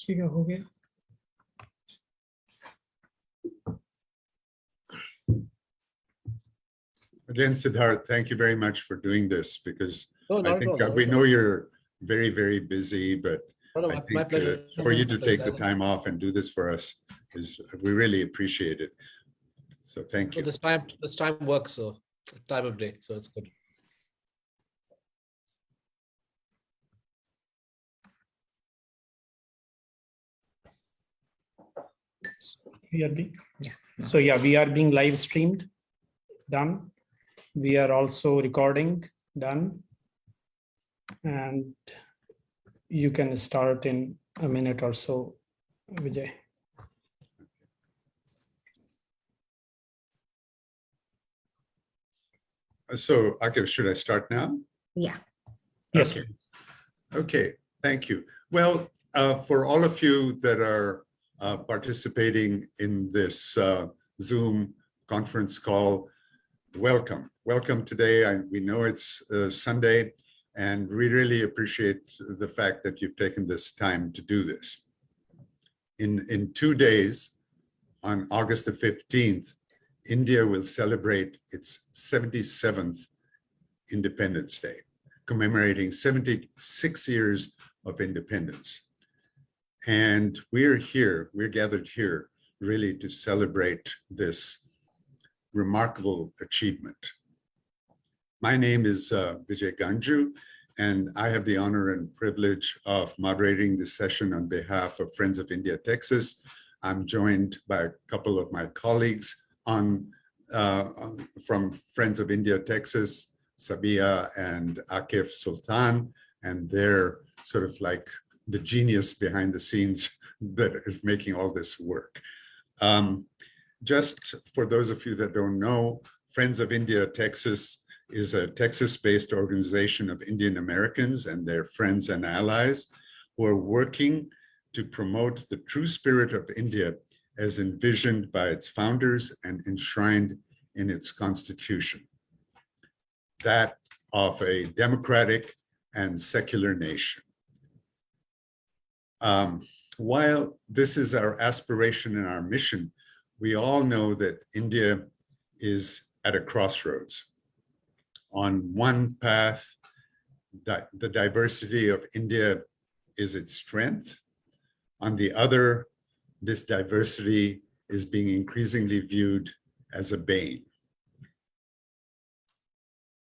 ठीक है, हो गया. Again, Siddharth, thank you very much for doing this, because No, I think we know you're very, very busy, but I think my pleasure. for you to take the time off and do this for us we really appreciate it. So thank you. This time works, so time of day, so it's good. We are being, So yeah, we are being live streamed. Done. We are also recording. Done. And you can start in a minute or so, Vijay. So, Akif, should I start now? Yeah. Yes. Okay. Okay, thank you. Well, for all of you that are participating in this Zoom conference call, welcome. Welcome today. We know it's Sunday, and we really appreciate the fact that you've taken this time to do this. In 2 days, on August the 15th, India will celebrate its 77th Independence Day, commemorating 76 years of independence. And we're gathered here really to celebrate this remarkable achievement. My name is Vijay Ganju, and I have the honor and privilege of moderating this session on behalf of Friends of India, Texas. I'm joined by a couple of my colleagues from Friends of India, Texas, Sabia and Akif Sultan, and they're sort of like the genius behind the scenes that is making all this work. Just for those of you that don't know, Friends of India, Texas is a Texas-based organization of Indian Americans and their friends and allies who are working to promote the true spirit of India as envisioned by its founders and enshrined in its constitution, that of a democratic and secular nation. While this is our aspiration and our mission, we all know that India is at a crossroads. On one path, the diversity of India is its strength. On the other, this diversity is being increasingly viewed as a bane.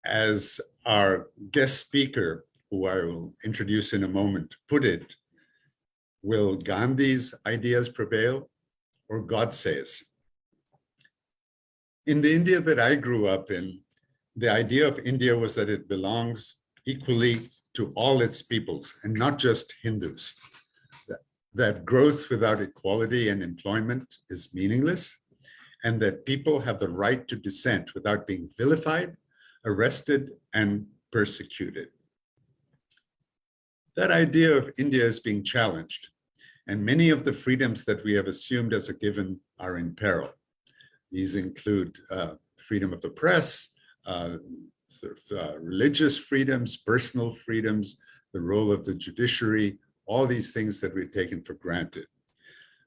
As our guest speaker, who I will introduce in a moment, put it, will Gandhi's ideas prevail or Godse's? In the India that I grew up in, the idea of India was that it belongs equally to all its peoples and not just Hindus. That growth without equality and employment is meaningless, and that people have the right to dissent without being vilified, arrested, and persecuted. That idea of India is being challenged, and many of the freedoms that we have assumed as a given are in peril. These include freedom of the press, religious freedoms, personal freedoms, the role of the judiciary, all these things that we've taken for granted.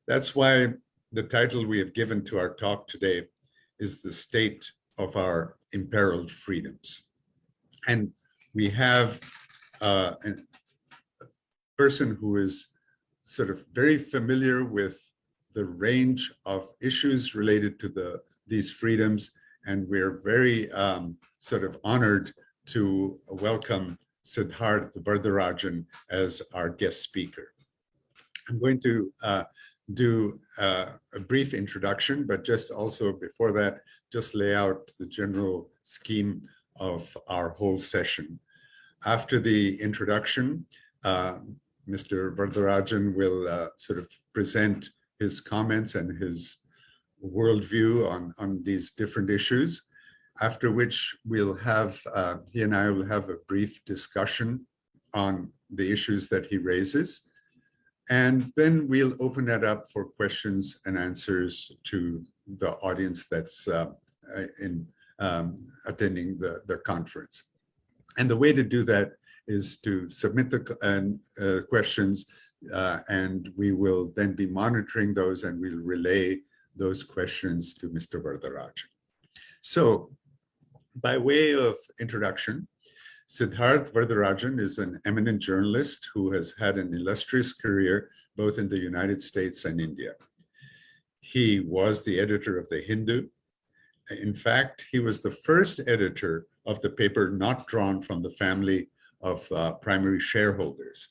That's why the title we have given to our talk today is The State of Our Imperiled Freedoms. And we have a person who is sort of very familiar with the range of issues related to these freedoms, and we're very sort of honored to welcome Siddharth Varadarajan as our guest speaker. I'm going to do a brief introduction, but just also before that, just lay out the general scheme of our whole session. After the introduction, Mr. Varadarajan will sort of present his comments and his worldview on these different issues, after which we'll have, he and I will have a brief discussion on the issues that he raises. And then we'll open that up for questions and answers to the audience that's attending the conference. And the way to do that is to submit the questions And we will then be monitoring those and we'll relay those questions to Mr. Varadarajan. So by way of introduction, Siddharth Varadarajan is an eminent journalist who has had an illustrious career both in the United States and India. He was the editor of The Hindu. In fact, he was the first editor of the paper not drawn from the family of primary shareholders.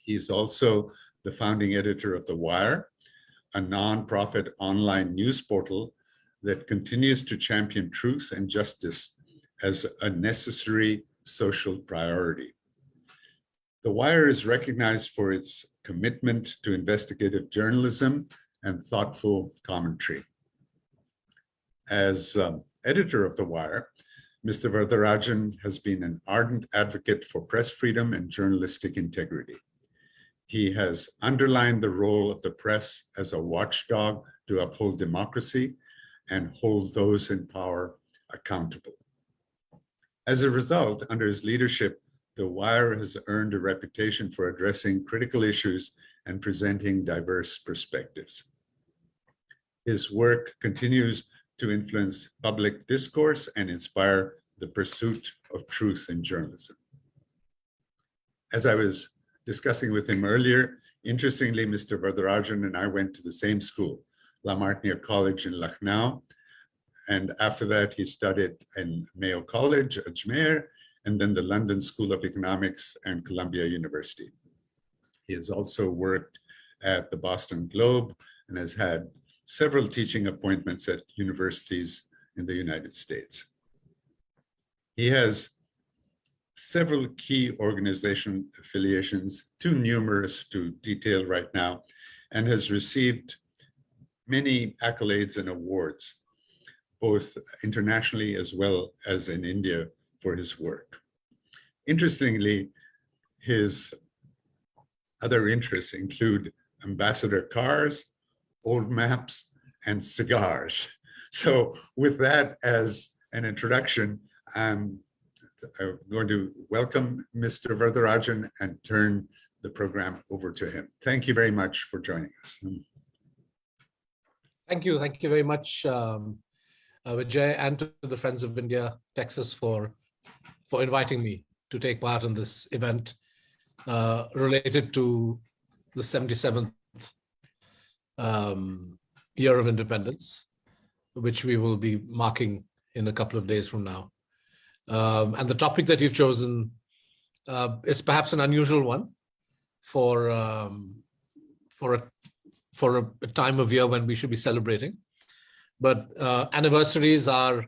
He's also the founding editor of The Wire, a nonprofit online news portal that continues to champion truth and justice as a necessary social priority. The Wire is recognized for its commitment to investigative journalism and thoughtful commentary. As editor of The Wire, Mr. Varadarajan has been an ardent advocate for press freedom and journalistic integrity. He has underlined the role of the press as a watchdog to uphold democracy and hold those in power accountable. As a result, under his leadership, The Wire has earned a reputation for addressing critical issues and presenting diverse perspectives. His work continues to influence public discourse and inspire the pursuit of truth in journalism. As I was discussing with him earlier, interestingly, Mr. Varadarajan and I went to the same school, La Martiniere College in Lucknow. And after that, he studied in Mayo College, Ajmer, and then the London School of Economics and Columbia University. He has also worked at the Boston Globe and has had several teaching appointments at universities in the United States. He has several key organization affiliations, too numerous to detail right now, and has received many accolades and awards, both internationally as well as in India, for his work. Interestingly, his other interests include ambassador cars, old maps, and cigars. So with that as an introduction, I'm going to welcome Mr. Varadarajan and turn the program over to him. Thank you very much for joining us. Thank you very much, Vijay, and to the Friends of India, Texas, for inviting me to take part in this event related to the 77th year of independence, which we will be marking in a couple of days from now. And the topic that you've chosen is perhaps an unusual one for a time of year when we should be celebrating. But anniversaries are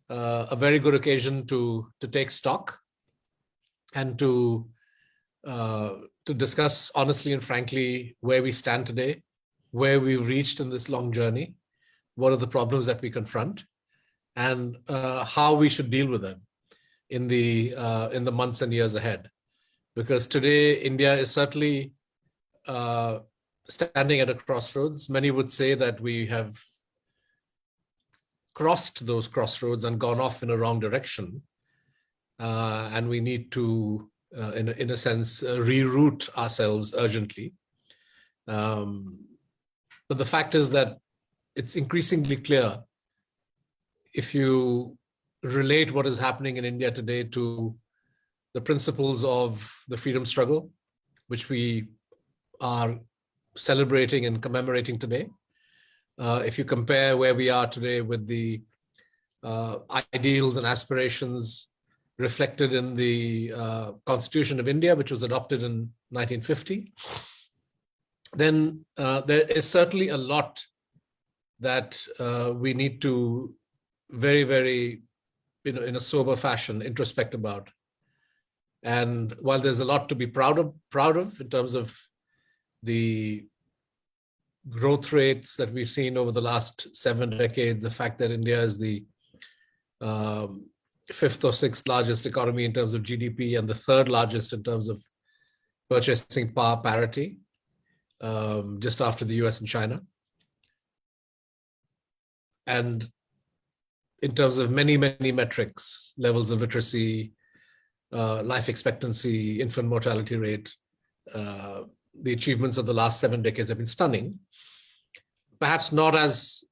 a very good occasion to take stock and to discuss honestly and frankly where we stand today, where we've reached in this long journey, what are the problems that we confront, and how we should deal with them in the months and years ahead. Because today, India is certainly standing at a crossroads. Many would say that we have crossed those crossroads and gone off in a wrong direction. And we need to, in a sense, reroute ourselves urgently. But the fact is that it's increasingly clear, if you relate what is happening in India today to the principles of the freedom struggle, which we are celebrating and commemorating today. If you compare where we are today with the ideals and aspirations reflected in the Constitution of India, which was adopted in 1950, then there is certainly a lot that we need to very, very, in a sober fashion, introspect about. And while there's a lot to be proud of in terms of the growth rates that we've seen over the last 7 decades, the fact that India is the 5th or 6th largest economy in terms of GDP and the 3rd largest in terms of purchasing power parity, just after the US and China. And in terms of many, many metrics, levels of literacy, life expectancy, infant mortality rate, the achievements of the last 7 decades have been stunning. Perhaps not as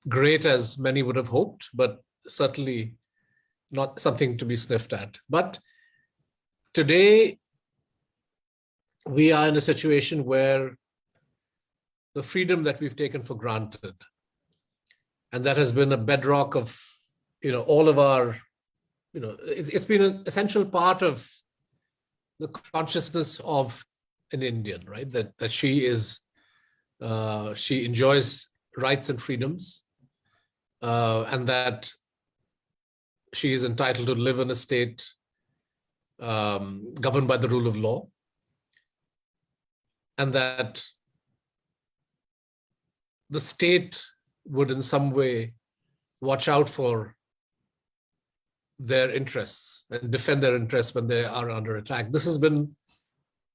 great as many would have hoped, but certainly not something to be sniffed at. But today, we are in a situation where the freedom that we've taken for granted, and that has been a bedrock of, all of our, it's been an essential part of the consciousness of an Indian, right? That she enjoys rights and freedoms, and that she is entitled to live in a state governed by the rule of law, and that the state would in some way watch out for their interests and defend their interests when they are under attack. This has been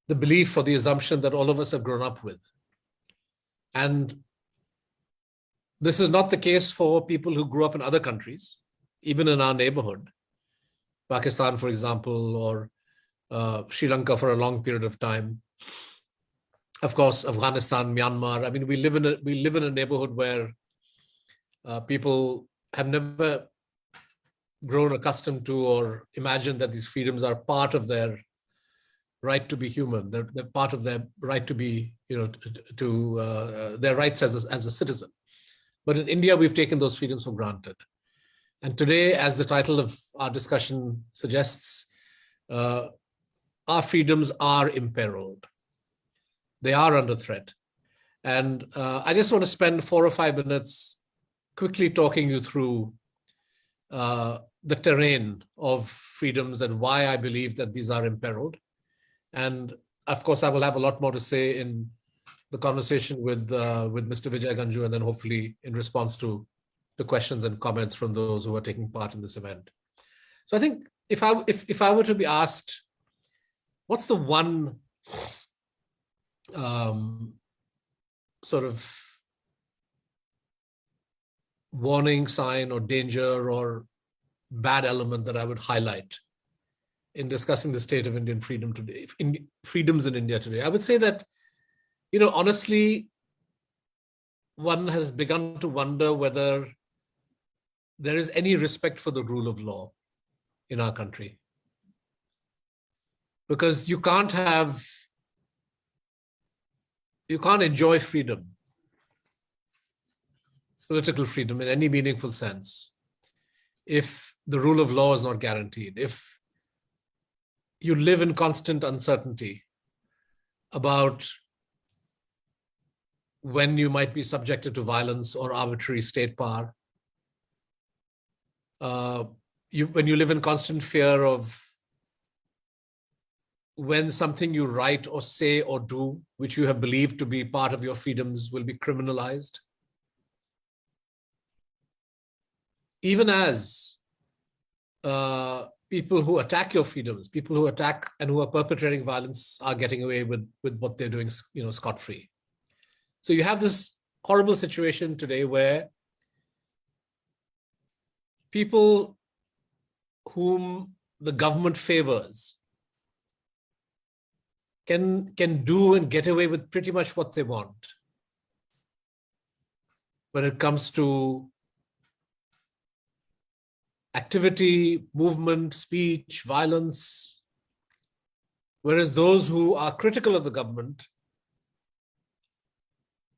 the belief or the assumption that all of us have grown up with. And this is not the case for people who grew up in other countries, even in our neighborhood, Pakistan, for example, or Sri Lanka for a long period of time. Of course, Afghanistan, Myanmar. I mean, we live in a neighborhood where people have never grown accustomed to or imagined that these freedoms are part of their right to be human. They're part of their right to be, their rights as a citizen. But in India, we've taken those freedoms for granted. And today, as the title of our discussion suggests, our freedoms are imperiled. They are under threat. And I just want to spend 4 or 5 minutes quickly talking you through the terrain of freedoms and why I believe that these are imperiled. And of course, I will have a lot more to say in the conversation with Mr. Vijay Ganju, and then hopefully in response to the questions and comments from those who are taking part in this event. So I think if I were to be asked, what's the one sort of warning sign or danger or bad element that I would highlight in discussing the state of Indian freedom today, freedoms in India today, I would say that, honestly, one has begun to wonder whether there is any respect for the rule of law in our country. Because you can't enjoy freedom, political freedom in any meaningful sense, if the rule of law is not guaranteed, if you live in constant uncertainty about when you might be subjected to violence or arbitrary state power, when you live in constant fear of when something you write or say or do, which you have believed to be part of your freedoms, will be criminalized. Even as people who attack your freedoms, people who attack and who are perpetrating violence are getting away with what they're doing, scot-free. So you have this horrible situation today where people whom the government favors can do and get away with pretty much what they want when it comes to activity, movement, speech, violence, whereas those who are critical of the government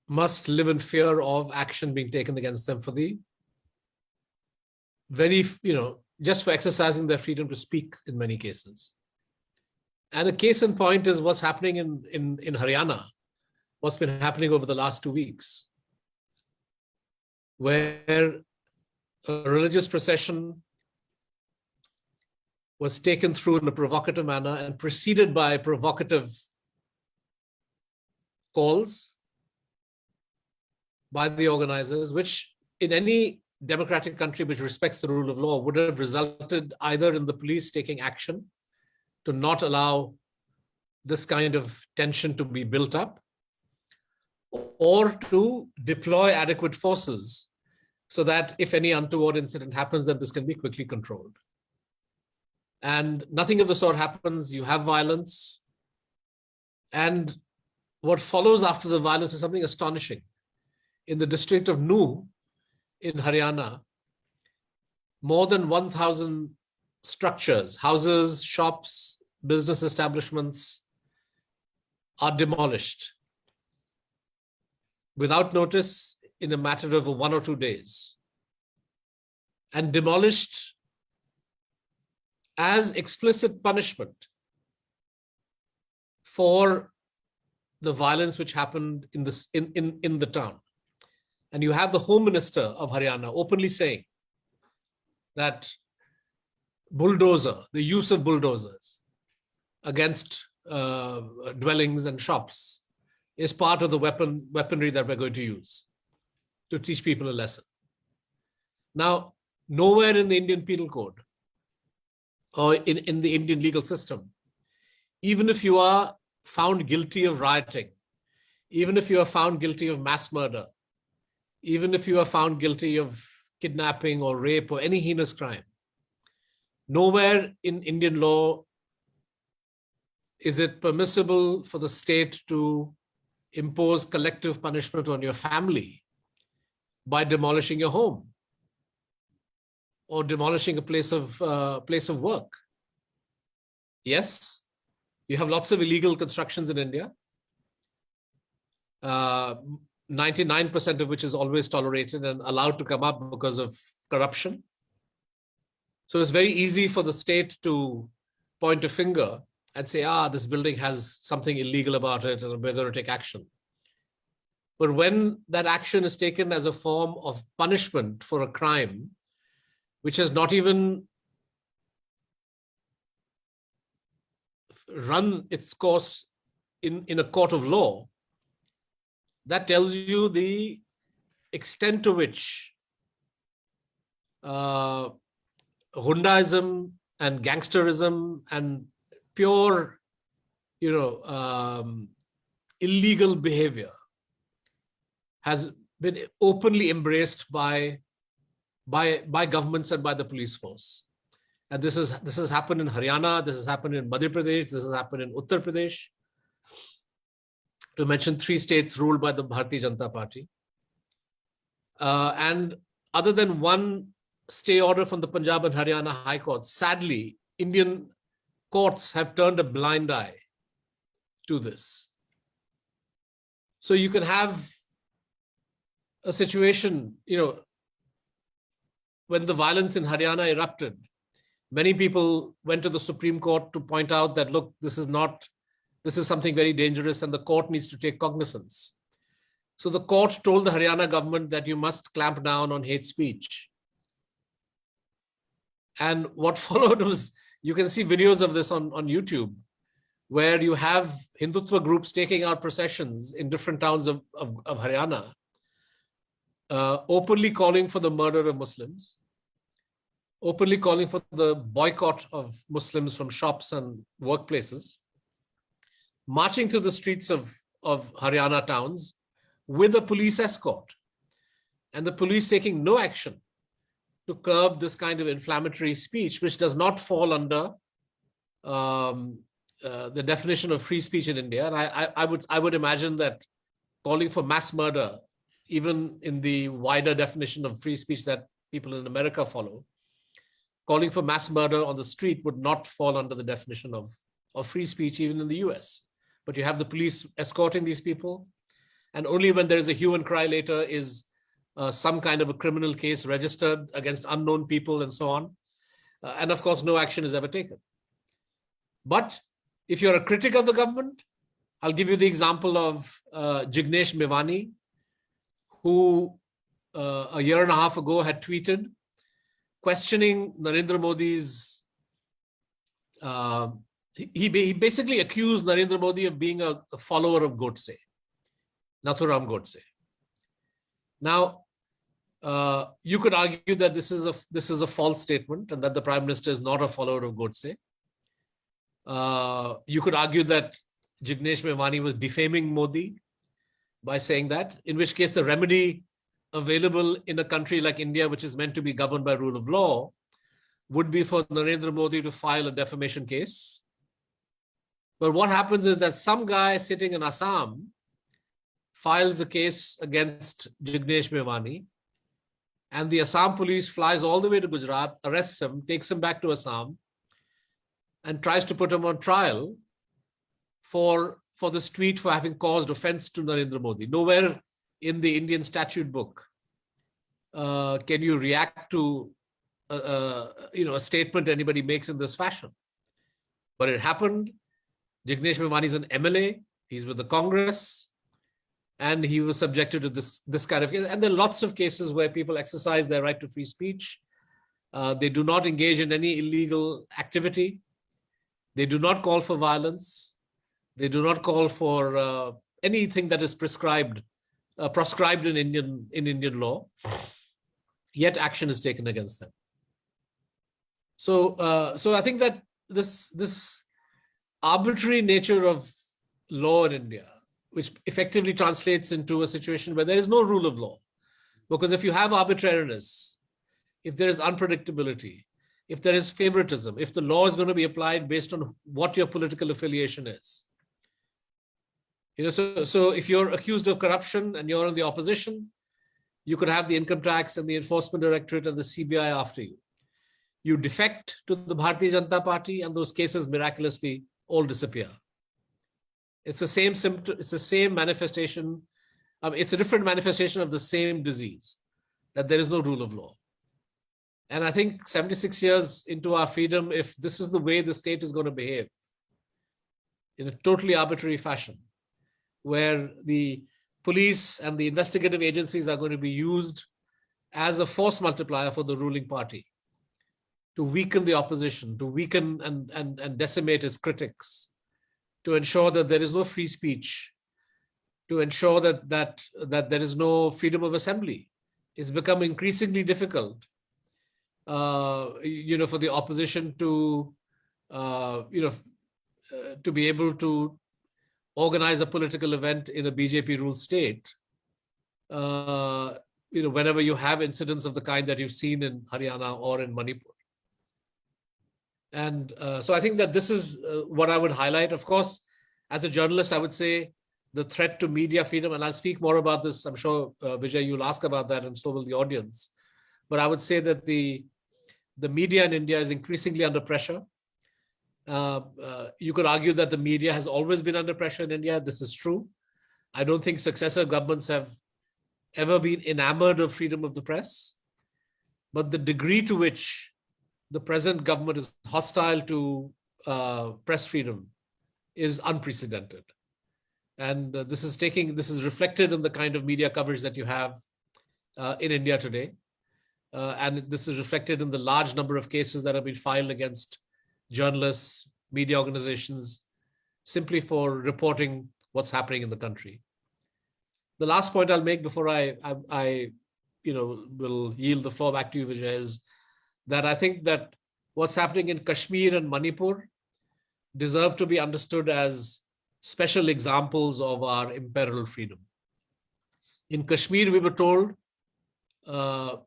must live in fear of action being taken against them for the very, just for exercising their freedom to speak in many cases. And a case in point is what's happening in Haryana, what's been happening over the last 2 weeks, where a religious procession was taken through in a provocative manner and preceded by provocative calls by the organizers, which in any democratic country which respects the rule of law would have resulted either in the police taking action to not allow this kind of tension to be built up, or to deploy adequate forces so that if any untoward incident happens, then this can be quickly controlled. And nothing of the sort happens. You have violence. And what follows after the violence is something astonishing. In the district of Nuh in Haryana, more than 1,000 structures, houses, shops, business establishments are demolished without notice in a matter of 1 or 2 days, and demolished as explicit punishment for the violence which happened in the town. And you have the Home Minister of Haryana openly saying that the use of bulldozers against dwellings and shops is part of the weaponry that we're going to use to teach people a lesson. Now, nowhere in the Indian Penal Code or in the Indian legal system, even if you are found guilty of rioting, even if you are found guilty of mass murder, even if you are found guilty of kidnapping or rape or any heinous crime, nowhere in Indian law is it permissible for the state to impose collective punishment on your family by demolishing your home or demolishing a place of work. Yes, you have lots of illegal constructions in India, 99% of which is always tolerated and allowed to come up because of corruption. So it's very easy for the state to point a finger and say, this building has something illegal about it and we're going to take action. But when that action is taken as a form of punishment for a crime, which has not even run its course in a court of law, that tells you the extent to which Hundaism and gangsterism and pure, illegal behavior has been openly embraced by governments and by the police force. And this has happened in Haryana, this has happened in Madhya Pradesh, this has happened in Uttar Pradesh, to mention 3 states ruled by the Bharatiya Janata Party. And other than one stay order from the Punjab and Haryana High Court, sadly, Indian courts have turned a blind eye to this. So you can have a situation, when the violence in Haryana erupted, many people went to the Supreme Court to point out that, look, this is something very dangerous and the court needs to take cognizance. So the court told the Haryana government that you must clamp down on hate speech. And what followed was, you can see videos of this on YouTube, where you have Hindutva groups taking out processions in different towns of Haryana, openly calling for the murder of Muslims, openly calling for the boycott of Muslims from shops and workplaces, marching through the streets of Haryana towns with a police escort, and the police taking no action to curb this kind of inflammatory speech, which does not fall under the definition of free speech in India. And I would imagine that calling for mass murder, even in the wider definition of free speech that people in America follow, calling for mass murder on the street would not fall under the definition of free speech, even in the US. But you have the police escorting these people, and only when there is a hue and cry later is some kind of a criminal case registered against unknown people and so on. And of course, no action is ever taken. But if you're a critic of the government, I'll give you the example of Jignesh Mevani, who a year and a half ago had tweeted questioning Narendra Modi's, he basically accused Narendra Modi of being a follower of Godse, Nathuram Godse. Now, you could argue that this is a false statement and that the Prime Minister is not a follower of Godse. You could argue that Jignesh Mevani was defaming Modi by saying that, in which case the remedy available in a country like India, which is meant to be governed by rule of law, would be for Narendra Modi to file a defamation case But what happens is that some guy sitting in Assam files a case against Jignesh Mevani, and the Assam police flies all the way to Gujarat, arrests him, takes him back to Assam, and tries to put him on trial for this tweet for having caused offense to Narendra Modi. Nowhere in the Indian statute book can you react to a statement anybody makes in this fashion. But it happened. Jignesh Mevani is an MLA. He's with the Congress, and he was subjected to this kind of case. And there are lots of cases where people exercise their right to free speech. They do not engage in any illegal activity. They do not call for violence. They do not call for anything that is proscribed in Indian law. Yet action is taken against them. So I think that this arbitrary nature of law in India, which effectively translates into a situation where there is no rule of law, because if you have arbitrariness, if there is unpredictability, if there is favoritism, if the law is going to be applied based on what your political affiliation is, so if you're accused of corruption and you're in the opposition, you could have the income tax and the enforcement directorate and the CBI after you. You defect to the Bharatiya Janata Party, and those cases miraculously all disappear. It's the same symptom. It's the same manifestation. It's a different manifestation of the same disease, that there is no rule of law. And I think 76 years into our freedom, if this is the way the state is going to behave, in a totally arbitrary fashion, where the police and the investigative agencies are going to be used as a force multiplier for the ruling party, to weaken the opposition, to weaken and decimate its critics, to ensure that there is no free speech, to ensure that there is no freedom of assembly. It's become increasingly difficult, for the opposition to be able to organize a political event in a BJP-ruled state, whenever you have incidents of the kind that you've seen in Haryana or in Manipur. And so I think that this is what I would highlight. Of course, as a journalist, I would say the threat to media freedom, and I'll speak more about this. I'm sure, Vijay, you'll ask about that, and so will the audience. But I would say that the media in India is increasingly under pressure. You could argue that the media has always been under pressure in India. This is true. I don't think successive governments have ever been enamored of freedom of the press. But the degree to which the present government is hostile to press freedom is unprecedented. And this is reflected in the kind of media coverage that you have in India today. And this is reflected in the large number of cases that have been filed against journalists, media organizations, simply for reporting what's happening in the country. The last point I'll make before I will yield the floor back to you, Vijay, is that I think that what's happening in Kashmir and Manipur deserve to be understood as special examples of our imperiled freedom. In Kashmir, we were told on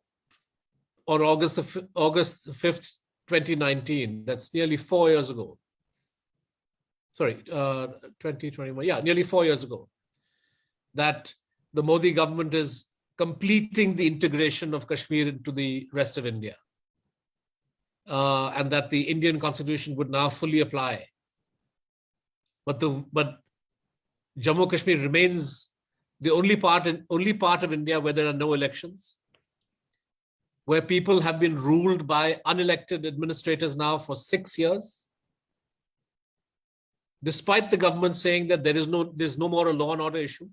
August 5th, 2019, that's nearly 4 years ago. Sorry, 2021, nearly 4 years ago, that the Modi government is completing the integration of Kashmir into the rest of India. And that the Indian constitution would now fully apply. But Jammu Kashmir remains the only part of India where there are no elections, where people have been ruled by unelected administrators now for 6 years, despite the government saying that there's no more a law and order issue.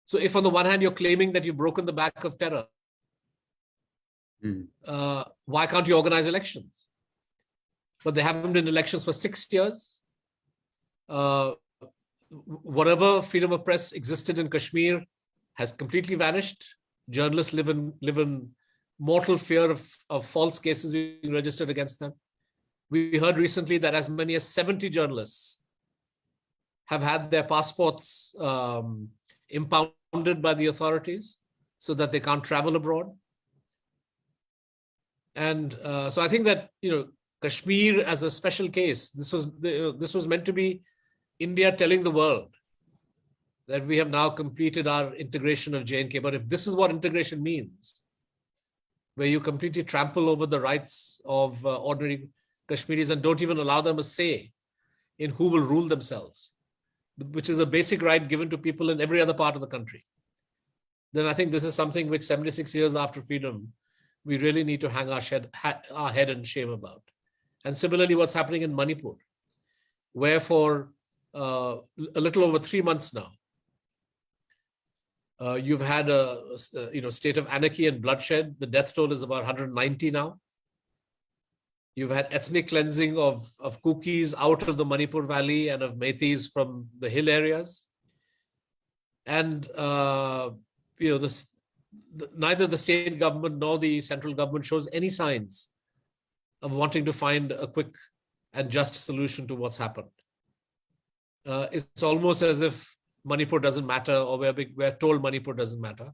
So if on the one hand you're claiming that you've broken the back of terror, why can't you organize elections? But there haven't been elections for 6 years. Whatever freedom of press existed in Kashmir has completely vanished. Journalists live in mortal fear of false cases being registered against them. We heard recently that as many as 70 journalists have had their passports impounded by the authorities so that they can't travel abroad. And so I think that, Kashmir as a special case. This was meant to be India telling the world that we have now completed our integration of J&K. But if this is what integration means, where you completely trample over the rights of ordinary Kashmiris and don't even allow them a say in who will rule themselves, which is a basic right given to people in every other part of the country, then I think this is something which 76 years after freedom, we really need to hang our head in shame about. And similarly, what's happening in Manipur, where for a little over 3 months now, you've had a state of anarchy and bloodshed. The death toll is about 190 now. You've had ethnic cleansing of Kukis out of the Manipur Valley and of Meiteis from the hill areas. And neither the state government nor the central government shows any signs of wanting to find a quick and just solution to what's happened. It's almost as if Manipur doesn't matter, or we're told Manipur doesn't matter.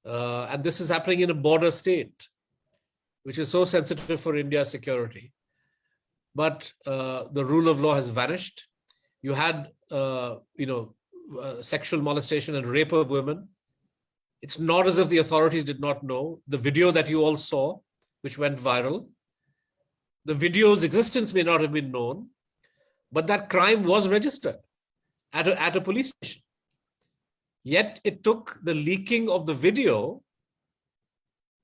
And this is happening in a border state, which is so sensitive for India's security. But the rule of law has vanished. You had, sexual molestation and rape of women. It's not as if the authorities did not know. The video that you all saw, which went viral, the video's existence may not have been known, but that crime was registered at a police station. Yet it took the leaking of the video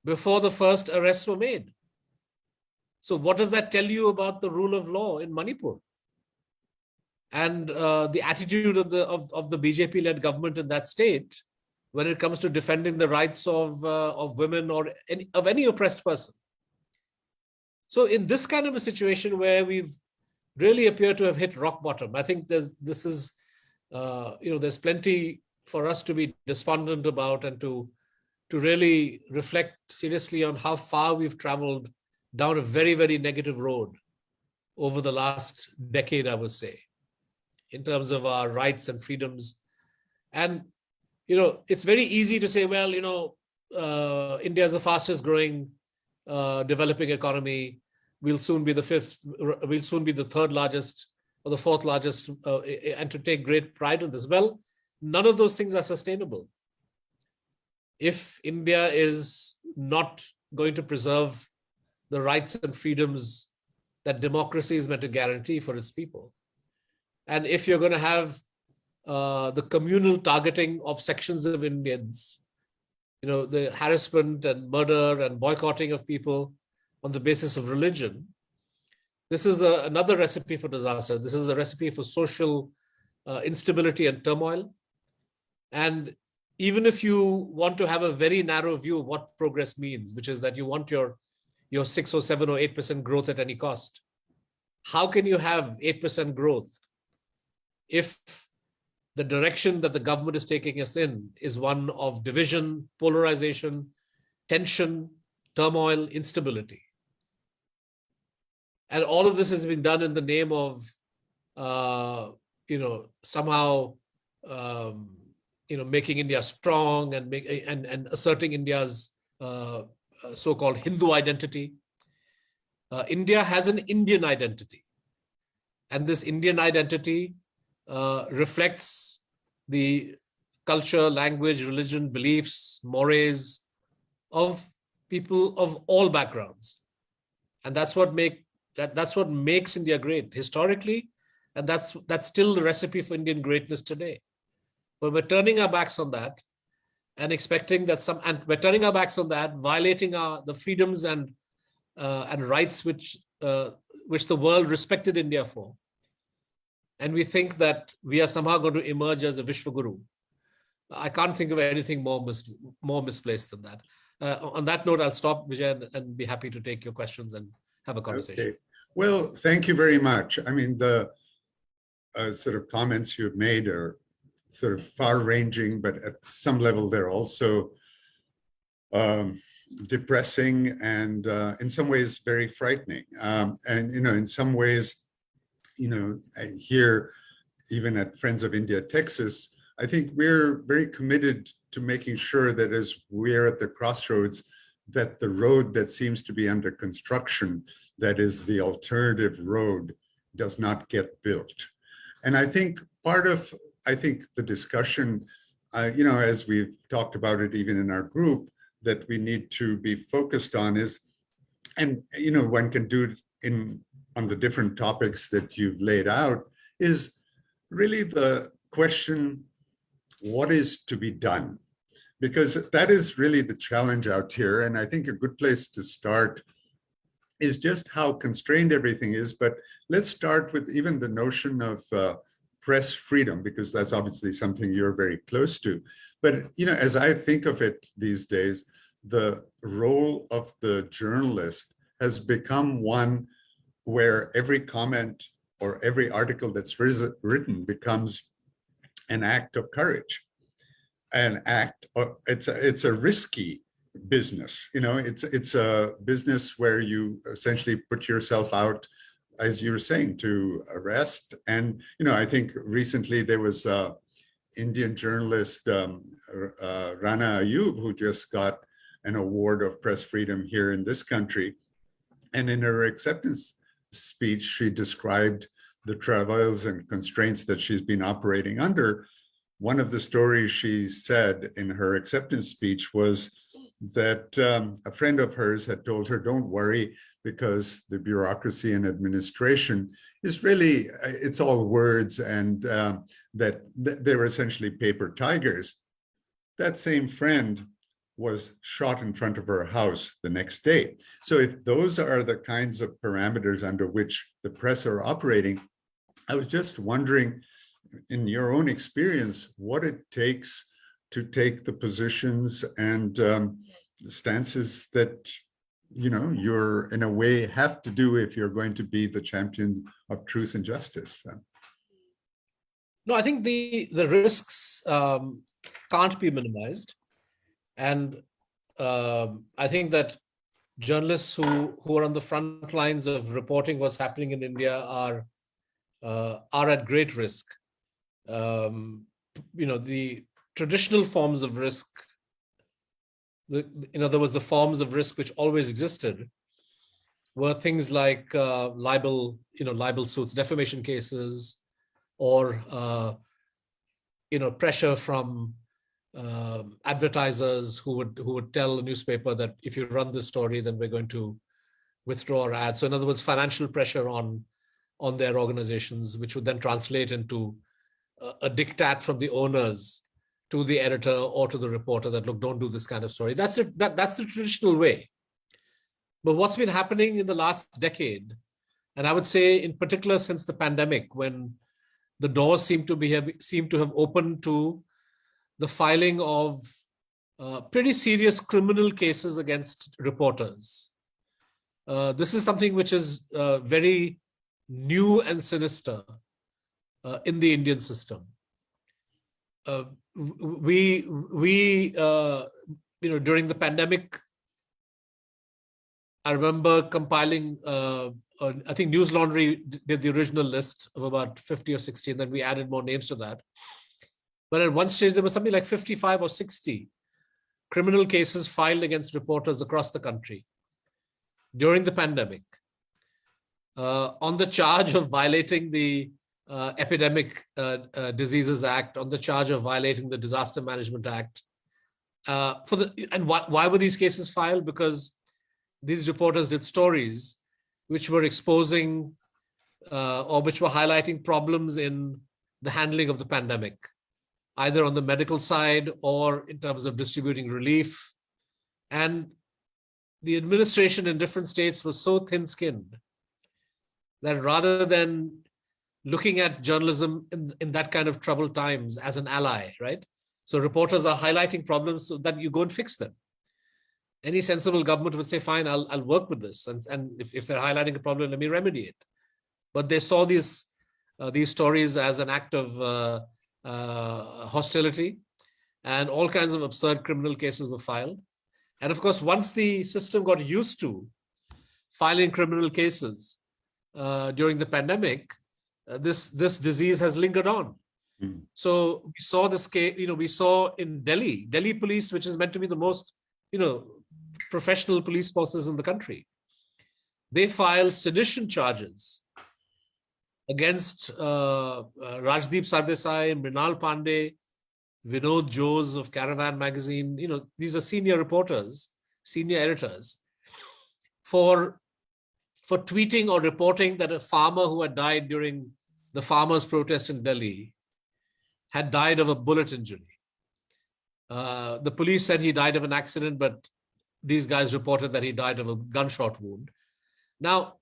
before the first arrests were made. So what does that tell you about the rule of law in Manipur? And the attitude of the BJP-led government in that state when it comes to defending the rights of women or of any oppressed person. So in this kind of a situation where we've really appear to have hit rock bottom, I think there's plenty for us to be despondent about and to really reflect seriously on how far we've traveled down a very, very negative road over the last decade, I would say, in terms of our rights and freedoms. And, it's very easy to say, well, India is the fastest growing developing economy. We'll soon be the third largest or the fourth largest, and to take great pride in this. Well, none of those things are sustainable. If India is not going to preserve the rights and freedoms that democracy is meant to guarantee for its people, and if you're going to have the communal targeting of sections of Indians, the harassment and murder and boycotting of people on the basis of religion, this is another recipe for disaster. This is a recipe for social instability and turmoil. And even if you want to have a very narrow view of what progress means, which is that you want your 6 or 7 or 8% growth at any cost, how can you have 8% growth if the direction that the government is taking us in is one of division, polarization, tension, turmoil, instability? And all of this has been done in the name of, somehow, making India strong and asserting India's so-called Hindu identity. India has an Indian identity, and this Indian identity reflects the culture, language, religion, beliefs, mores of people of all backgrounds, and that's what makes India great historically, and that's still the recipe for Indian greatness today. But we're turning our backs on that and expecting that violating the freedoms and rights which the world respected India for. And we think that we are somehow going to emerge as a Vishwaguru. I can't think of anything more misplaced than that. On that note, I'll stop, Vijay, and be happy to take your questions and have a conversation. Okay. Well, thank you very much. I mean, the sort of comments you've made are sort of far-ranging, but at some level they're also depressing and in some ways very frightening. And in some ways, I hear even at Friends of India, Texas, I think we're very committed to making sure that as we're at the crossroads, that the road that seems to be under construction, that is the alternative road, does not get built. And I think part of, the discussion, as we've talked about it even in our group, that we need to be focused on is, and one can do it on the different topics that you've laid out, is really the question, what is to be done? Because that is really the challenge out here. And I think a good place to start is just how constrained everything is. But let's start with even the notion of press freedom, because that's obviously something you're very close to. But, as I think of it these days, the role of the journalist has become one where every comment or every article that's written becomes an act of courage. It's a risky business. It's a business where you essentially put yourself out, as you were saying, to arrest. And I think recently there was Indian journalist Rana Ayub, who just got an award of press freedom here in this country. And in her acceptance speech, she described the travails and constraints that she's been operating under. One of the stories she said in her acceptance speech was that a friend of hers had told her, don't worry, because the bureaucracy and administration is really, it's all words, and that they're essentially paper tigers. That same friend was shot in front of her house the next day. So if those are the kinds of parameters under which the press are operating, I was just wondering, in your own experience, what it takes to take the positions and the stances that you're in a way have to do if you're going to be the champion of truth and justice. No, I think the risks can't be minimized. And I think that journalists who are on the front lines of reporting what's happening in India are at great risk. The traditional forms of risk, in other words, the forms of risk which always existed, were things like libel suits, defamation cases, or pressure from advertisers who would tell a newspaper that if you run this story, then we're going to withdraw our ad. So in other words, financial pressure on their organizations, which would then translate into a diktat from the owners to the editor or to the reporter that, look, don't do this kind of story. That's the traditional way. But what's been happening in the last decade, and I would say in particular since the pandemic, when the doors seem to have opened to the filing of pretty serious criminal cases against reporters. This is something which is very new and sinister in the Indian system. We during the pandemic, I remember compiling, I think News Laundry did the original list of about 50 or 60, and then we added more names to that. But at one stage, there was something like 55 or 60 criminal cases filed against reporters across the country during the pandemic on the charge of violating the Epidemic Diseases Act, on the charge of violating the Disaster Management Act. Why were these cases filed? Because these reporters did stories which were exposing or which were highlighting problems in the handling of the pandemic, either on the medical side or in terms of distributing relief. And the administration in different states was so thin-skinned that rather than looking at journalism in that kind of troubled times as an ally, right? So reporters are highlighting problems so that you go and fix them. Any sensible government would say, fine, I'll work with this. And if they're highlighting a problem, let me remedy it. But they saw these stories as an act of hostility, and all kinds of absurd criminal cases were filed. And of course, once the system got used to filing criminal cases during the pandemic, this disease has lingered on. Mm-hmm. So we saw this case, we saw in Delhi police, which is meant to be the most, professional police forces in the country. They filed sedition charges against Rajdeep Sardesai, Mrinal Pandey, Vinod Jose of Caravan magazine. These are senior reporters, senior editors, for tweeting or reporting that a farmer who had died during the farmers' protest in Delhi had died of a bullet injury. The police said he died of an accident, but these guys reported that he died of a gunshot wound. Now,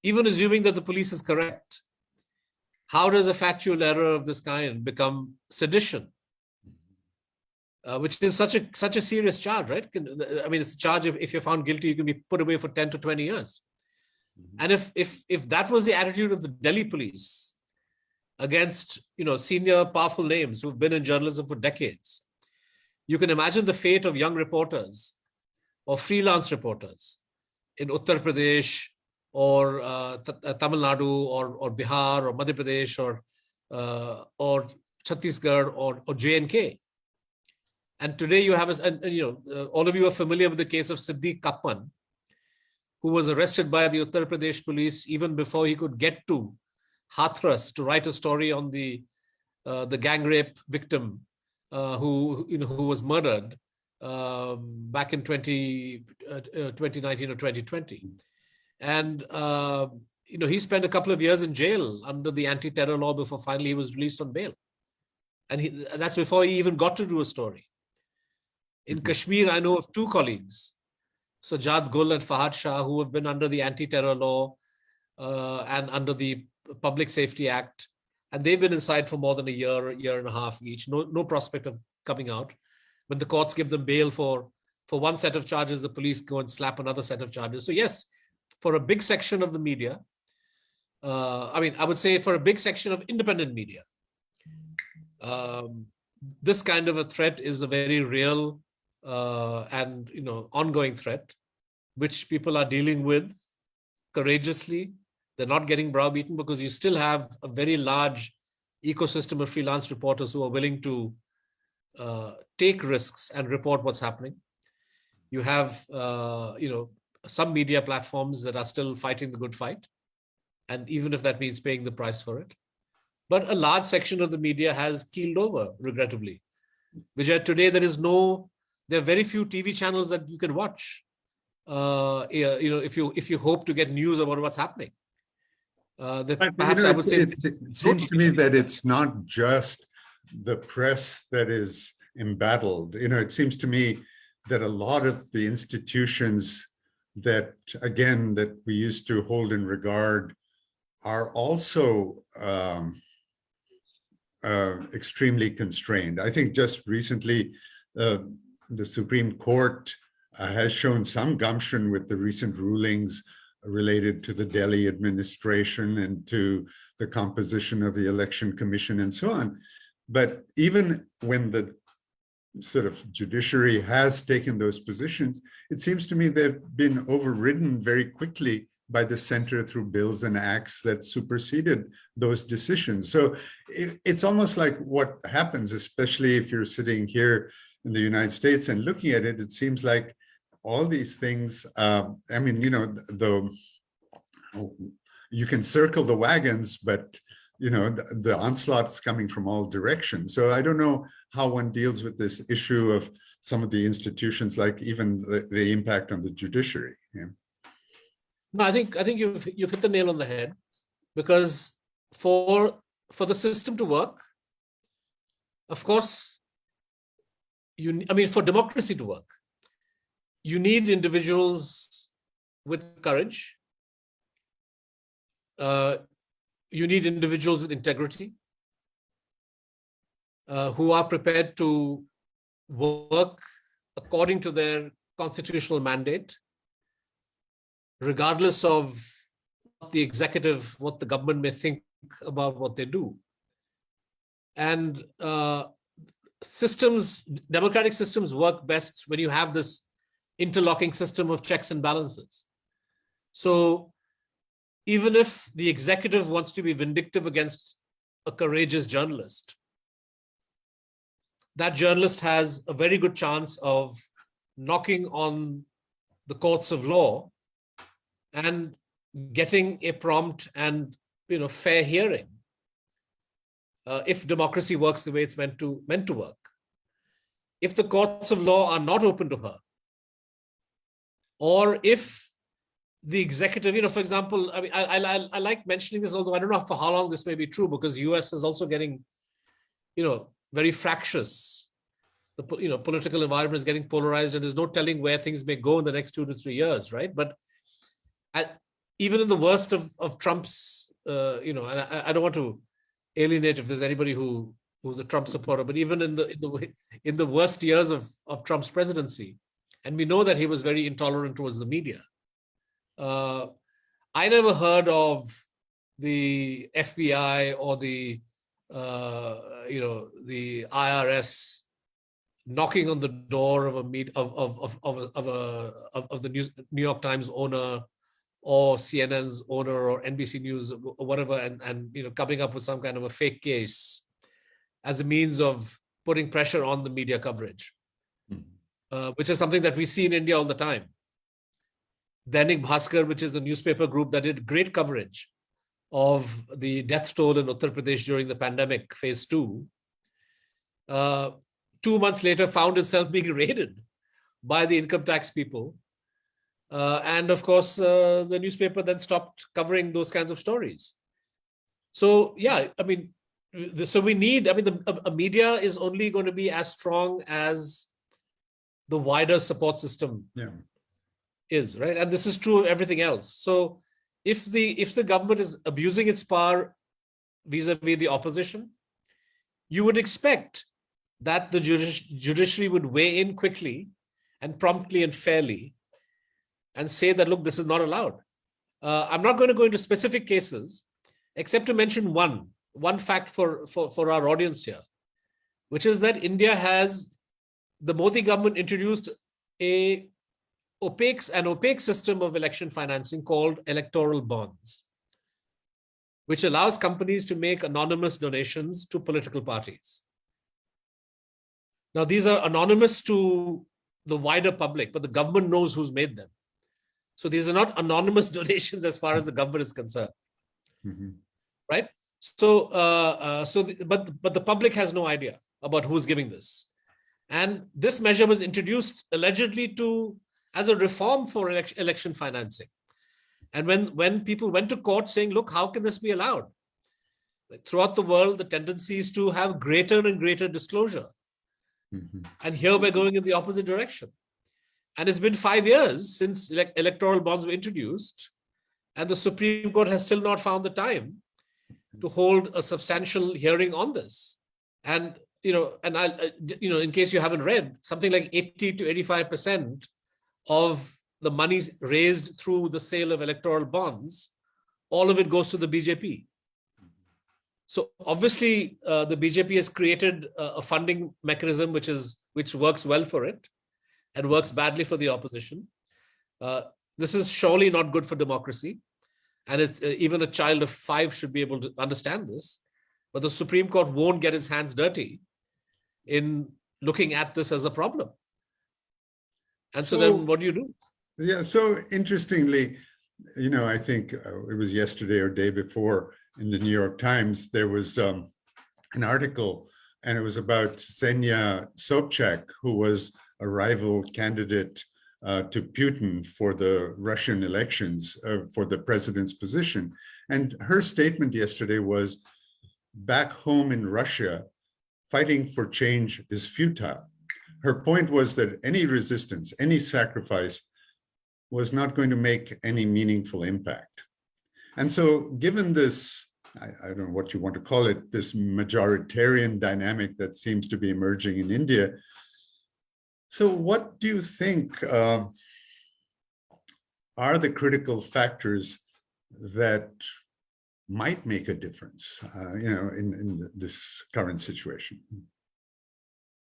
even assuming that the police is correct, how does a factual error of this kind become sedition? Which is such a serious charge, right? I mean, it's a charge if you're found guilty, you can be put away for 10 to 20 years. And if that was the attitude of the Delhi police against senior powerful names who've been in journalism for decades, you can imagine the fate of young reporters or freelance reporters in Uttar Pradesh or Tamil Nadu or Bihar or Madhya Pradesh or Chhattisgarh or J&K. And today you have, all of you are familiar with the case of Siddique Kappan, who was arrested by the Uttar Pradesh police even before he could get to Hathras to write a story on the gang rape victim who was murdered back in 2019 or 2020. And he spent a couple of years in jail under the anti-terror law before finally he was released on bail. And that's before he even got to do a story. In Kashmir, I know of two colleagues, Sajjad Gul and Fahad Shah, who have been under the anti-terror law and under the Public Safety Act. And they've been inside for more than a year and a half each. No prospect of coming out. When the courts give them bail for one set of charges, the police go and slap another set of charges. So yes, for a big section of the media, I would say for a big section of independent media, this kind of a threat is a very real and ongoing threat, which people are dealing with courageously. They're not getting browbeaten because you still have a very large ecosystem of freelance reporters who are willing to take risks and report what's happening. You have, some media platforms that are still fighting the good fight. And even if that means paying the price for it. But a large section of the media has keeled over, regrettably. Vijay, today there are very few TV channels that you can watch. If you hope to get news about what's happening. Perhaps I would say it seems to me that it's not just the press that is embattled. It seems to me that a lot of the institutions that we used to hold in regard are also extremely constrained. I think just recently, the Supreme Court has shown some gumption with the recent rulings related to the Delhi administration and to the composition of the Election Commission and so on. But even when the sort of judiciary has taken those positions, it seems to me they've been overridden very quickly by the center through bills and acts that superseded those decisions. So it's almost like what happens, especially if you're sitting here in the United States and looking at it, it seems like all these things, you can circle the wagons, but the onslaught's coming from all directions. So I don't know how one deals with this issue of some of the institutions, like even the impact on the judiciary. Yeah. No, I think you've hit the nail on the head, because for the system to work, of course, for democracy to work, you need individuals with courage. You need individuals with integrity who are prepared to work according to their constitutional mandate, regardless of what the executive, what the government may think about what they do. And democratic systems work best when you have this interlocking system of checks and balances. So even if the executive wants to be vindictive against a courageous journalist, that journalist has a very good chance of knocking on the courts of law and getting a prompt and fair hearing if democracy works the way it's meant to work. If the courts of law are not open to her, or if the executive, for example, I mean, I like mentioning this, although I don't know for how long this may be true, because US is also getting, very fractious. The political environment is getting polarized, and there's no telling where things may go in the next 2 to 3 years, right? But even in the worst of Trump's, and I don't want to alienate if there's anybody who's a Trump supporter, but even in the worst years of Trump's presidency, and we know that he was very intolerant towards the media. I never heard of the FBI or the IRS knocking on the door of the New York Times owner or CNN's owner or NBC News or whatever, and coming up with some kind of a fake case as a means of putting pressure on the media coverage, which is something that we see in India all the time. Dainik Bhaskar, which is a newspaper group that did great coverage of the death toll in Uttar Pradesh during the pandemic, phase 2, 2 months later found itself being raided by the income tax people. And of course, the newspaper then stopped covering those kinds of stories. So, yeah, I mean, so we need, a media is only going to be as strong as the wider support system is, right? And this is true of everything else. So if the government is abusing its power vis-a-vis the opposition, you would expect that the judiciary would weigh in quickly and promptly and fairly and say that, look, this is not allowed. I'm not going to go into specific cases, except to mention one fact for our audience here, which is that the Modi government introduced an opaque system of election financing called electoral bonds, which allows companies to make anonymous donations to political parties. Now, these are anonymous to the wider public, but the government knows who's made them. So these are not anonymous donations as far as the government is concerned, right? So, but the public has no idea about who's giving this. And this measure was introduced allegedly as a reform for election financing. And when people went to court saying, look, how can this be allowed? Throughout the world, the tendency is to have greater and greater disclosure. And here we're going in the opposite direction. And it's been 5 years since electoral bonds were introduced, and the Supreme Court has still not found the time to hold a substantial hearing on this. And in case you haven't read, something like 80 to 85% of the money raised through the sale of electoral bonds, all of it goes to the BJP. So obviously, the BJP has created a funding mechanism which works well for it and works badly for the opposition. This is surely not good for democracy. And even a child of 5 should be able to understand this. But the Supreme Court won't get its hands dirty in looking at this as a problem. And so then what do you do? Yeah, so interestingly, I think it was yesterday or day before in the New York Times, there was an article, and it was about Ksenia Sobchak, who was a rival candidate to Putin for the Russian elections for the president's position. And her statement yesterday was, back home in Russia, fighting for change is futile. Her point was that any resistance, any sacrifice was not going to make any meaningful impact. And so given this, I don't know what you want to call it, this majoritarian dynamic that seems to be emerging in India, so what do you think are the critical factors that might make a difference, in this current situation?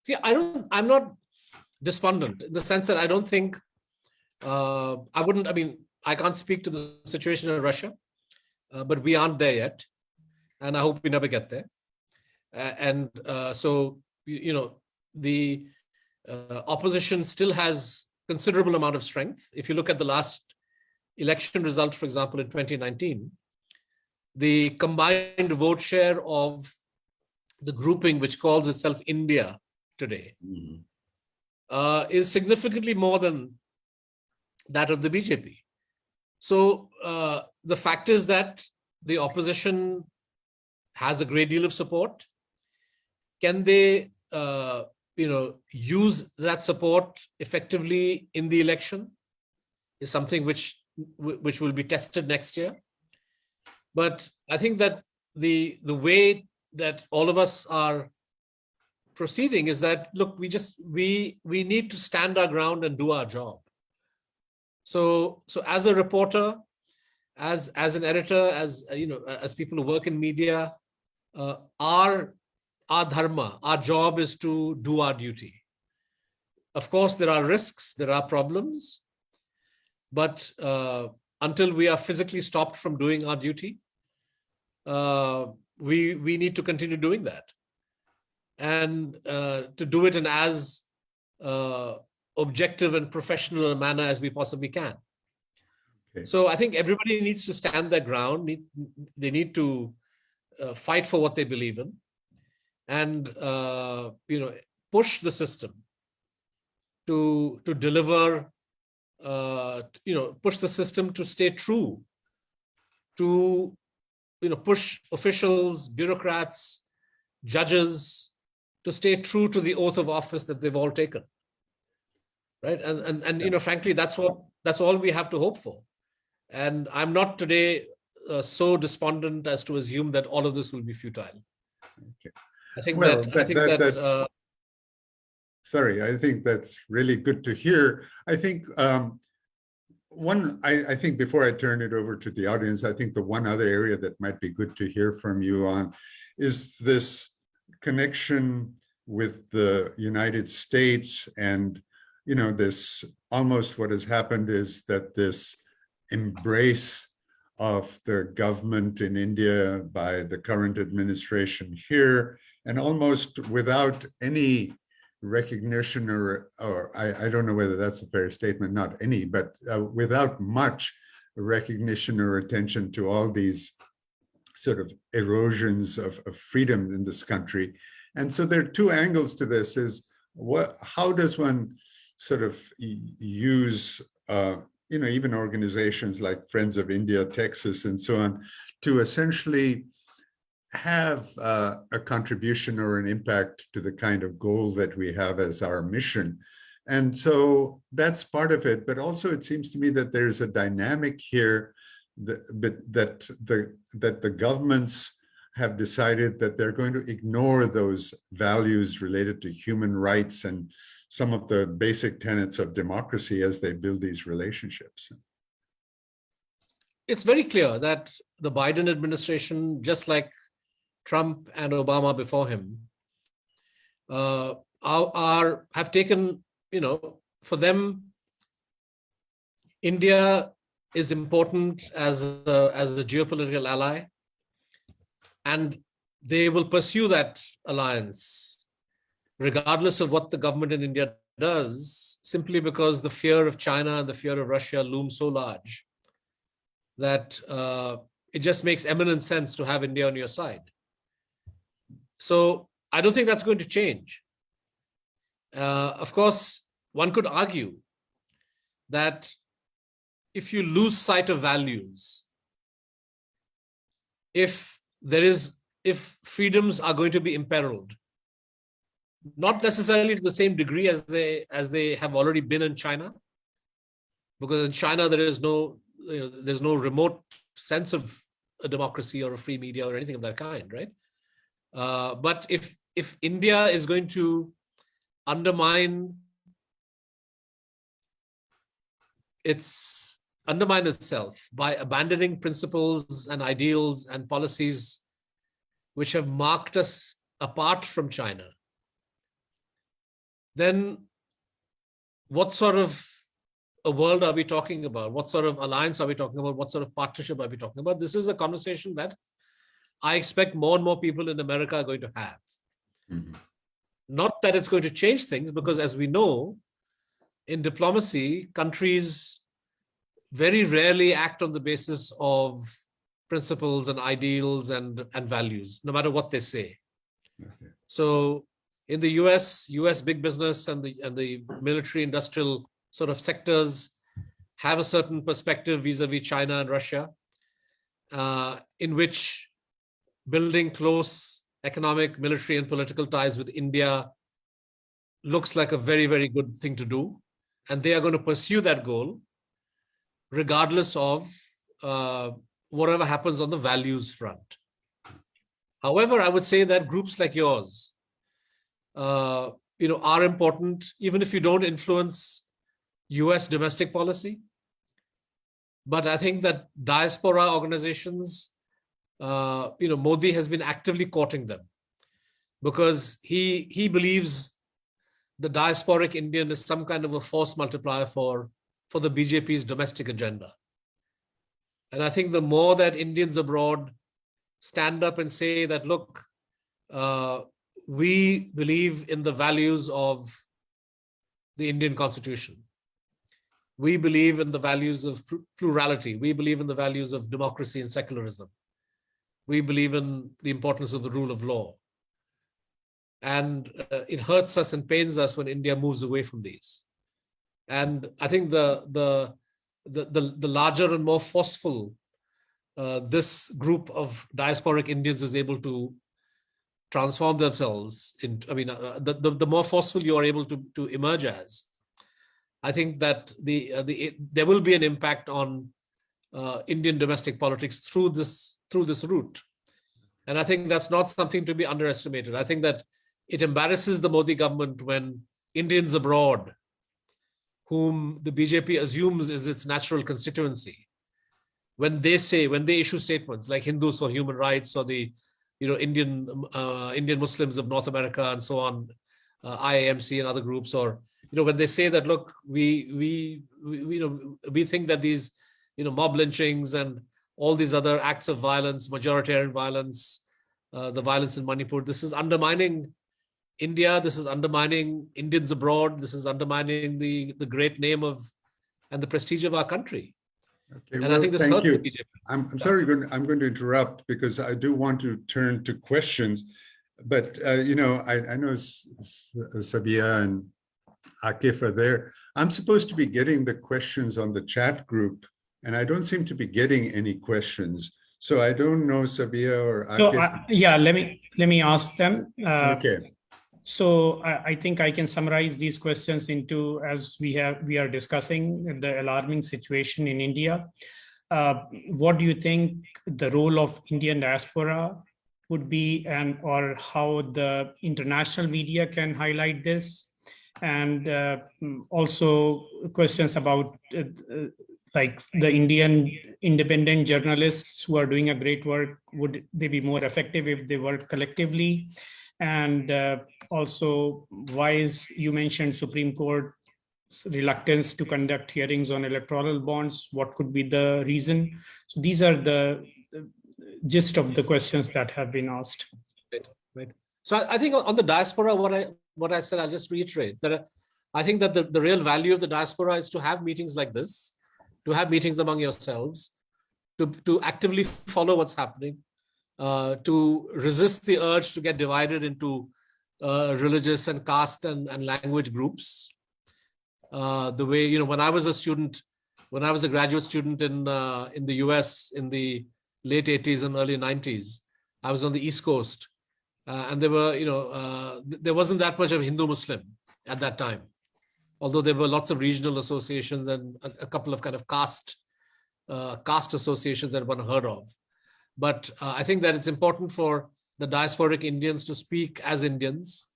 See, I'm not despondent in the sense that I don't think, I can't speak to the situation in Russia, but we aren't there yet. And I hope we never get there. So the opposition still has considerable amount of strength. If you look at the last election result, for example, in 2019, the combined vote share of the grouping which calls itself India today is significantly more than that of the BJP. So the fact is that the opposition has a great deal of support. Can they, use that support effectively in the election? Is something which will be tested next year. But I think that the way that all of us are proceeding is that, look, we need to stand our ground and do our job. So as a reporter, as an editor, as people who work in media, our dharma, our job is to do our duty. Of course, there are risks, there are problems, but until we are physically stopped from doing our duty, we need to continue doing that, and to do it in as objective and professional a manner as we possibly can. Okay. So I think everybody needs to stand their ground. They need to fight for what they believe in, and push the system to deliver. Push the system to stay true, to push officials, bureaucrats, judges to stay true to the oath of office that they've all taken, right? And frankly, that's all we have to hope for. And I'm not today so despondent as to assume that all of this will be futile. Okay. I think that sorry, I think that's really good to hear. I think I think before I turn it over to the audience, I think the one other area that might be good to hear from you on is this connection with the United States. And, this almost what has happened is that this embrace of the government in India by the current administration here, and almost without any recognition or I don't know whether that's a fair statement, not any, but without much recognition or attention to all these sort of erosions of freedom in this country. And so there are two angles to this: is how does one sort of use even organizations like Friends of India, Texas, and so on, to essentially have a contribution or an impact to the kind of goal that we have as our mission. And so that's part of it. But also it seems to me that there's a dynamic here that the governments have decided that they're going to ignore those values related to human rights and some of the basic tenets of democracy as they build these relationships. It's very clear that the Biden administration, just like Trump and Obama before him, have taken, for them, India is important as a geopolitical ally, and they will pursue that alliance regardless of what the government in India does, simply because the fear of China and the fear of Russia loom so large that it just makes eminent sense to have India on your side. So I don't think that's going to change. Of course, one could argue that if you lose sight of values, if freedoms are going to be imperiled, not necessarily to the same degree as they have already been in China, because in China there is there's no remote sense of a democracy or a free media or anything of that kind, right? But if India is going to undermine itself by abandoning principles and ideals and policies which have marked us apart from China, then what sort of a world are we talking about? What sort of alliance are we talking about? What sort of partnership are we talking about? This is a conversation that I expect more and more people in America are going to have. Mm-hmm. Not that it's going to change things, because as we know, in diplomacy, countries very rarely act on the basis of principles and ideals and values, no matter what they say. Okay. So in the US big business and the military industrial sort of sectors have a certain perspective vis-a-vis China and Russia, in which building close economic, military, and political ties with India looks like a very, very good thing to do. And they are going to pursue that goal regardless of whatever happens on the values front. However, I would say that groups like yours, are important, even if you don't influence US domestic policy. But I think that diaspora organizations, Modi has been actively courting them because he believes the diasporic Indian is some kind of a force multiplier for the BJP's domestic agenda. And I think the more that Indians abroad stand up and say that, look, we believe in the values of the Indian Constitution. We believe in the values of plurality. We believe in the values of democracy and secularism. We believe in the importance of the rule of law. And it hurts us and pains us when India moves away from these. And I think the larger and more forceful this group of diasporic Indians is able to transform themselves into, the more forceful you are able to emerge as, I think that there will be an impact on Indian domestic politics through this route. And I think that's not something to be underestimated. I think that it embarrasses the Modi government when Indians abroad, whom the BJP assumes is its natural constituency, when they issue statements like Hindus for Human Rights or the Indian Muslims of North America and so on, IAMC and other groups, or when they say that, look, we think that these mob lynchings and all these other acts of violence, majoritarian violence, the violence in Manipur, this is undermining India, this is undermining Indians abroad, this is undermining the great name of and the prestige of our country. Okay, and I think this hurts the BJP. I'm sorry, I'm going to interrupt because I do want to turn to questions. But, I know Sabia and Akif are there. I'm supposed to be getting the questions on the chat group, and I don't seem to be getting any questions. So I don't know, Sabia or Akif. Let me ask them. Okay. So I think I can summarize these questions into, as we are discussing the alarming situation in India. What do you think the role of Indian diaspora would be, or how the international media can highlight this? And also questions about like the Indian independent journalists who are doing a great work, would they be more effective if they work collectively? And also, you mentioned Supreme Court's reluctance to conduct hearings on electoral bonds. What could be the reason? So these are the gist of the questions that have been asked. Right. So I think on the diaspora, what I said, I'll just reiterate that I think that the real value of the diaspora is to have meetings like this, to have meetings among yourselves, to actively follow what's happening, to resist the urge to get divided into religious and caste and language groups. The way, when I was a graduate student in the US in the late 80s and early 90s, I was on the East Coast, and there wasn't that much of Hindu-Muslim at that time, although there were lots of regional associations and a couple of kind of caste associations that one heard of. But I think that it's important for the diasporic Indians to speak as Indians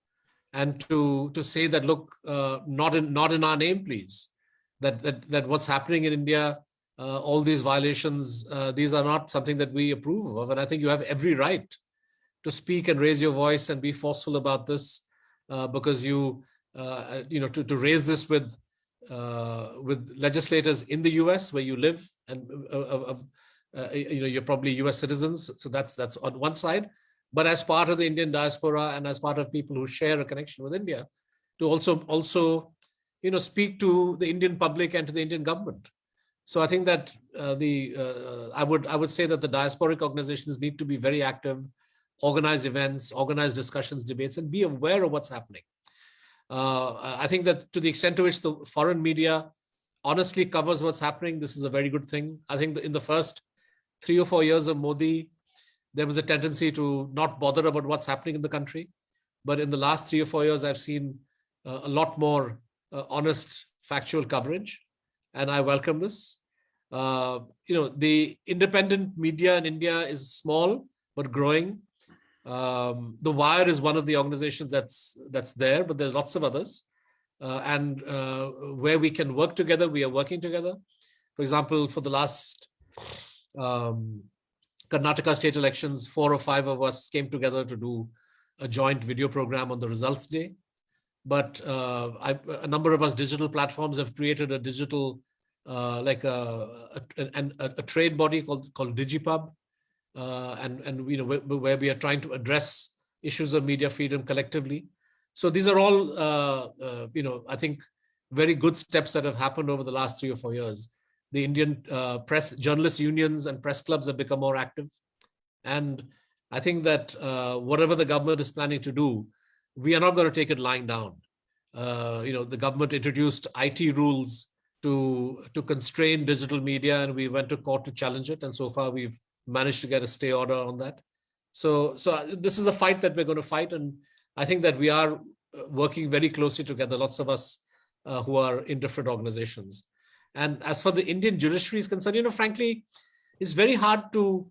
and to say that, look, not in our name, please. That what's happening in India, all these violations, these are not something that we approve of. And I think you have every right to speak and raise your voice and be forceful about this, because to raise this with legislators in the US where you live, and you're probably US citizens, so that's on one side. But as part of the Indian diaspora and as part of people who share a connection with India, to also speak to the Indian public and to the Indian government. So I think that I would say that the diasporic organizations need to be very active, organize events, organize discussions, debates, and be aware of what's happening. I think that to the extent to which the foreign media honestly covers what's happening, this is a very good thing. I think that in the first 3 or 4 years of Modi, there was a tendency to not bother about what's happening in the country. But in the last 3 or 4 years, I've seen a lot more honest, factual coverage, and I welcome this. The independent media in India is small but growing. The Wire is one of the organizations that's there, but there's lots of others. And where we can work together, we are working together. For example, for the last Karnataka state elections, 4 or 5 of us came together to do a joint video program on the results day. But a number of us digital platforms have created a digital, like a trade body called Digipub, and where we are trying to address issues of media freedom collectively. So these are all, I think, very good steps that have happened over the last 3 or 4 years. The Indian press, journalist unions and press clubs have become more active. And I think that whatever the government is planning to do, we are not going to take it lying down. The government introduced IT rules to constrain digital media, and we went to court to challenge it. And so far, we've managed to get a stay order on that. So this is a fight that we're going to fight. And I think that we are working very closely together, lots of us who are in different organizations. And as for the Indian judiciary is concerned, frankly, it's very hard to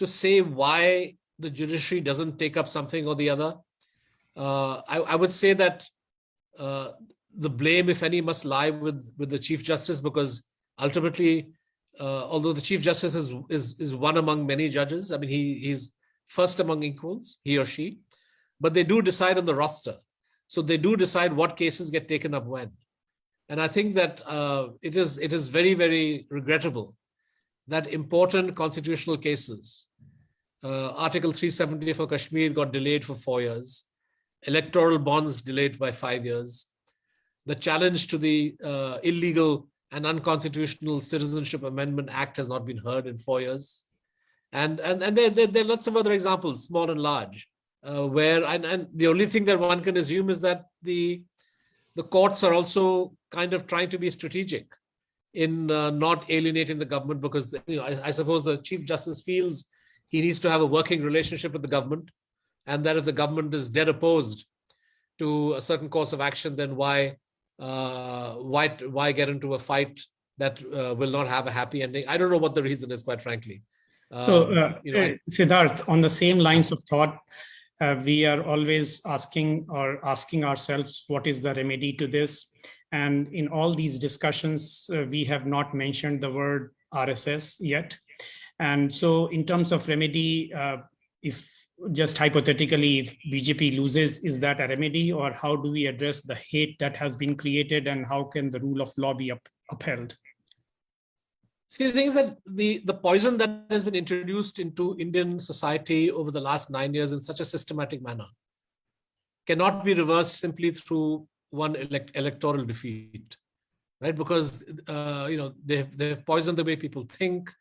say why the judiciary doesn't take up something or the other. I would say that the blame, if any, must lie with the Chief Justice, because ultimately, although the Chief Justice is one among many judges, I mean, he's first among equals, he or she, but they do decide on the roster. So they do decide what cases get taken up when. And I think that it is very, very regrettable that important constitutional cases, Article 370 for Kashmir got delayed for 4 years, electoral bonds delayed by 5 years, the challenge to the illegal and unconstitutional Citizenship Amendment Act has not been heard in 4 years. And there are lots of other examples, small and large, where and the only thing that one can assume is that the courts are also kind of trying to be strategic in not alienating the government, because I suppose the Chief Justice feels he needs to have a working relationship with the government, and that if the government is dead opposed to a certain course of action, then why get into a fight that will not have a happy ending? I don't know what the reason is, quite frankly. Siddharth, on the same lines of thought, we are always asking ourselves, what is the remedy to this? And in all these discussions, we have not mentioned the word RSS yet. And so in terms of remedy, if just hypothetically, if BJP loses, is that a remedy, or how do we address the hate that has been created, and how can the rule of law be upheld? See, the thing is that the poison that has been introduced into Indian society over the last 9 years in such a systematic manner cannot be reversed simply through one electoral defeat, right? Because they've poisoned the way people think.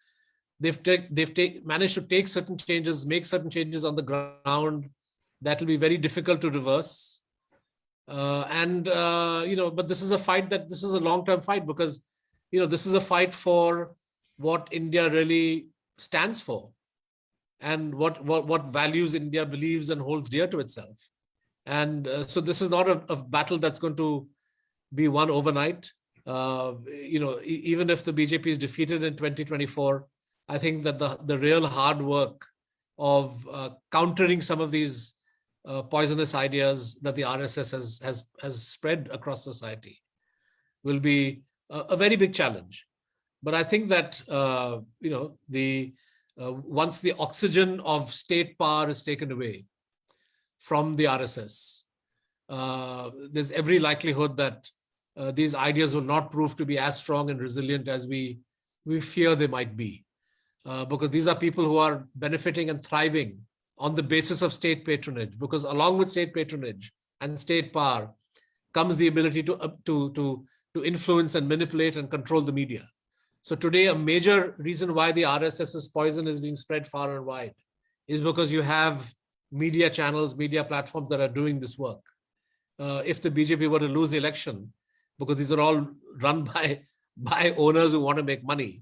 They've managed to take certain changes, make certain changes on the ground that will be very difficult to reverse. But this is a fight this is a long-term fight, because this is a fight for what India really stands for, and what values India believes and holds dear to itself. And so this is not a battle that's going to be won overnight. Even if the BJP is defeated in 2024, I think that the real hard work of countering some of these poisonous ideas that the RSS has spread across society will be a very big challenge. But I think that once the oxygen of state power is taken away from the RSS, there's every likelihood that these ideas will not prove to be as strong and resilient as we fear they might be. Because these are people who are benefiting and thriving on the basis of state patronage. Because along with state patronage and state power comes the ability to influence and manipulate and control the media. So today, a major reason why the RSS's poison is being spread far and wide is because you have media channels, media platforms that are doing this work. If the BJP were to lose the election, because these are all run by owners who want to make money,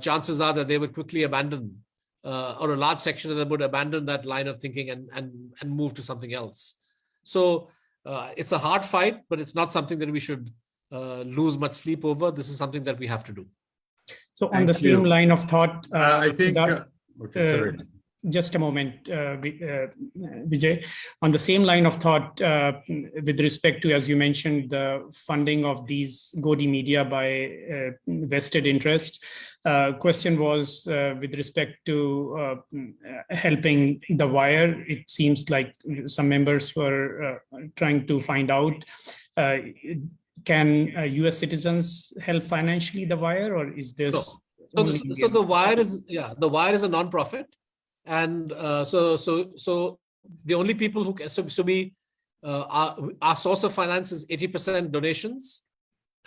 chances are that they would quickly abandon, or a large section of them would abandon that line of thinking and move to something else. So it's a hard fight, but it's not something that we should lose much sleep over. This is something that we have to do. So on the same line of thought, I think, okay, sorry. Just a moment, Vijay. On the same line of thought, with respect to, as you mentioned, the funding of these Godi media by vested interest, question was with respect to helping the wire. It seems like some members were trying to find out, can US citizens help financially the wire, or is this? So the wire is, the wire is a non-profit. And so the only people who can, our source of finance is 80% donations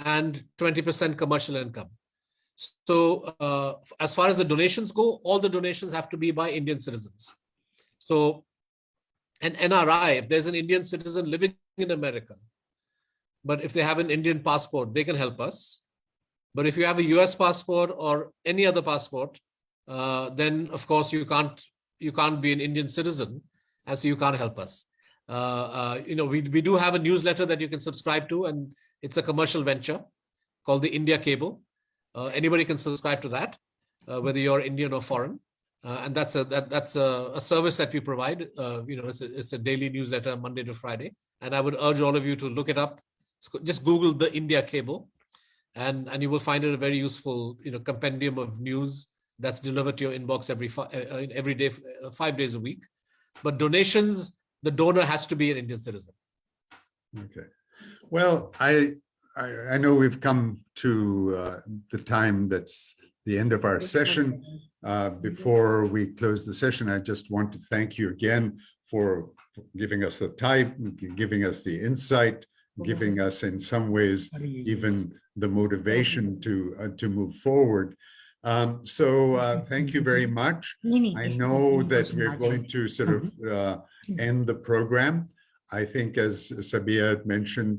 and 20% commercial income. So as far as the donations go, all the donations have to be by Indian citizens. So an NRI, if there's an Indian citizen living in America, but if they have an Indian passport, they can help us. But if you have a US passport or any other passport, then of course you can't be an Indian citizen, and so you can't help us. We do have a newsletter that you can subscribe to, and it's a commercial venture called the India Cable. Anybody can subscribe to that, whether you're Indian or foreign, and that's a service that we provide. It's a daily newsletter, Monday to Friday, and I would urge all of you to look it up. Just Google the India Cable, and you will find it a very useful compendium of news that's delivered to your inbox every day, 5 days a week. But donations, the donor has to be an Indian citizen. Okay. Well, I know we've come to the time that's the end of our session. Before we close the session, I just want to thank you again for giving us the time, giving us the insight, giving us in some ways even the motivation to move forward. So thank you very much. I know that we're going to sort of end the program. I think, as Sabia had mentioned,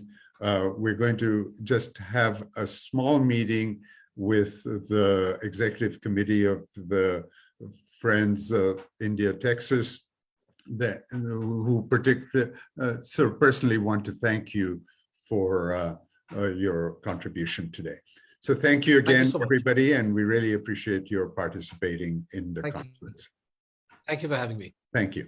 we're going to just have a small meeting with the executive committee of the Friends of India, Texas, who particularly sort of personally want to thank you for your contribution today. So thank you again, everybody, and we really appreciate your participating in the conference. Thank you for having me. Thank you.